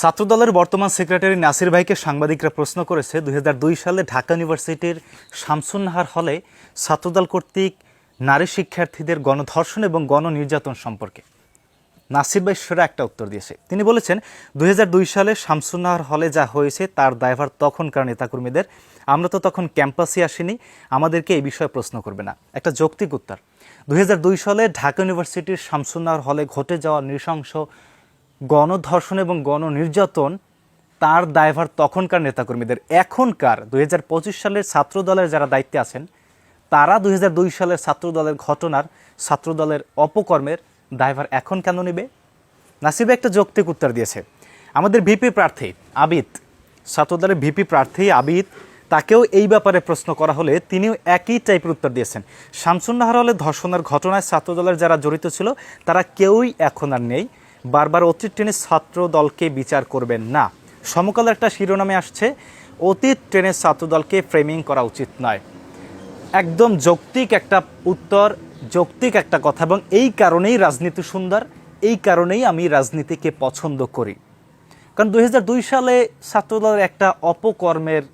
ছাত্রদলের বর্তমান সেক্রেটারি নাসির ভাইকে সাংবাদিকরা প্রশ্ন করেছে 2002 সালে ঢাকা ইউনিভার্সিটির শামসুন্নাহার হলে ছাত্রদল কর্তৃক নারী শিক্ষার্থীদের গণধর্ষণ এবং গণনির্যাতন সম্পর্কে। নাসির ভাই সেরা একটা উত্তর দিয়েছে। তিনি বলেছেন 2002 সালে শামসুন্নাহার হলে যা হয়েছে তার দায়ভার তখনকার নেতাকর্মীদের। আমরা তো তখন ক্যাম্পাসে আসিনি, আমাদেরকে এই বিষয়ে প্রশ্ন করবে না। একটা যৌক্তিক উত্তর। 2002 সালে ঢাকা ইউনিভার্সিটির শামসুন্নাহার হলে ঘটে যাওয়া নৃশংস গণধর্ষণ এবং গণনির্যাতন তার দায়ভার তখনকার নেতাকর্মীদের। এখনকার 2025 সালের ছাত্রদলের যারা দায়িত্বে আছেন তারা 2002 সালের ছাত্রদলের ঘটনার, ছাত্রদলের অপকর্মের দায়ভার এখন কেন নেবে? নাসির ভাই একটা যৌক্তিক উত্তর দিয়েছে। আমাদের ভিপি প্রার্থী আবিদ, ছাত্রদলের ভিপি প্রার্থী আবিদ, তাকেও এই ব্যাপারে প্রশ্ন করা হলে তিনিও একই টাইপের উত্তর দিয়েছেন। শামসুন্নাহার হলে ধর্ষণের ঘটনায় ছাত্রদলের যারা জড়িত ছিল তারা কেউই এখন আর নেই। বারবার অতীত টেনে ছাত্র দলকে বিচার করবেন না। সমকালের একটা শিরোনামে আসছে অতীত টেনে ছাত্র দলকে ফ্রেমিং করা উচিত নয়। একদম যৌক্তিক একটা উত্তর, যৌক্তিক একটা কথা, এবং এই কারণেই রাজনীতি সুন্দর, এই কারণেই আমি রাজনীতিকে পছন্দ করি। কারণ 2002 সালে ছাত্রদলের একটা অপকর্মের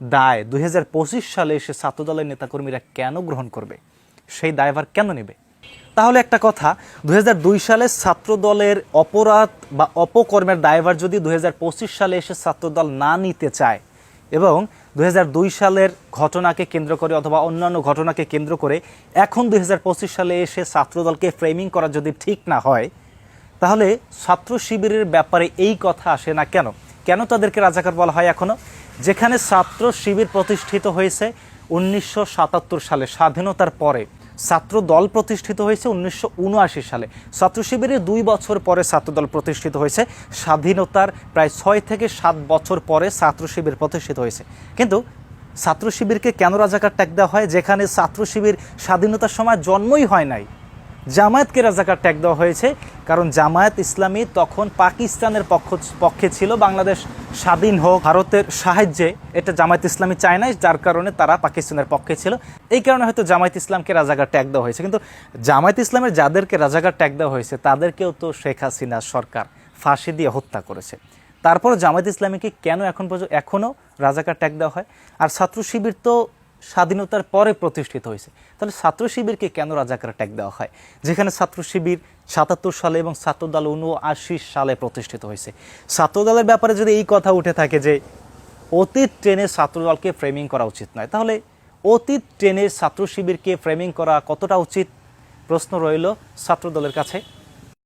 দায় 2025 সালে এসে ছাত্রদলের নেতাকর্মীরা কেন গ্রহণ করবে? সেই দায়ভার কেন নেবে? তাহলে একটা কথা, 2002 সালে ছাত্রদলের অপরাধ বা অপকর্মের দায়ভার যদি 2025 সালে এসে ছাত্রদল না নিতে চায় এবং 2002 সালের ঘটনাকে কেন্দ্র করে অথবা অন্যান্য ঘটনাকে কেন্দ্র করে এখন 2025 সালে এসে ছাত্রদলকে ফ্রেমিং করা যদি ঠিক না হয়, তাহলে ছাত্র শিবিরের ব্যাপারে এই কথা আসে না কেন? কেন তাদেরকে রাজাকার বলা হয় এখনো? যেখানে ছাত্র শিবির প্রতিষ্ঠিত হয়েছে 1977 সালে, স্বাধীনতার পরে। ছাত্র দল প্রতিষ্ঠিত হয়েছে 1979 সালে। ছাত্র শিবিরের 2 বছর পরে ছাত্রদল প্রতিষ্ঠিত হয়েছে। স্বাধীনতার প্রায় 6 থেকে 7 বছর পরে ছাত্র শিবির প্রতিষ্ঠিত হয়েছে। কিন্তু ছাত্র শিবিরকে কেন রাজাকার ট্যাগ দেওয়া হয়? যেখানে ছাত্র শিবির স্বাধীনতার সময় জন্মই হয় নাই। জামায়াতকে রাজাকার ট্যাগ দেওয়া হয়েছে কারণ জামায়াত ইসলামী তখন পাকিস্তানের পক্ষে ছিল। বাংলাদেশ স্বাধীন হোক ভারতের সাহায্যে, এটা জামায়াত ইসলামী চায় নাই, যার কারণে তারা পাকিস্তানের পক্ষে ছিল। এই কারণে হয়তো জামায়াত ইসলামকে রাজাকার ট্যাগ দেওয়া হয়েছে। কিন্তু জামায়াত ইসলামের যাদেরকে রাজাকার ট্যাগ দেওয়া হয়েছে তাদেরকেও তো শেখ হাসিনা সরকার ফাঁসি দিয়ে হত্যা করেছে। তারপর জামায়াত ইসলামীকে কেন এখন পর্যন্ত এখনও রাজাকার ট্যাগ দেওয়া হয়? আর ছাত্র শিবির তো স্বাধীনতার পরে প্রতিষ্ঠিত হয়েছে, তাহলে ছাত্র শিবিরকে কেন রাজাকার ট্যাগ দেওয়া হয়? যেখানে ছাত্র শিবির 77 সালে এবং ছাত্রদল 79 সালে প্রতিষ্ঠিত হয়েছে। ছাত্রদলের ব্যাপারে যদি এই কথা উঠে থাকে যে অতীত ট্রেনে ছাত্রদলকে ফ্রেমিং করা উচিত নয়, তাহলে অতীত ট্রেনের ছাত্র শিবিরকে ফ্রেমিং করা কতটা উচিত? প্রশ্ন রইল ছাত্রদলের কাছে।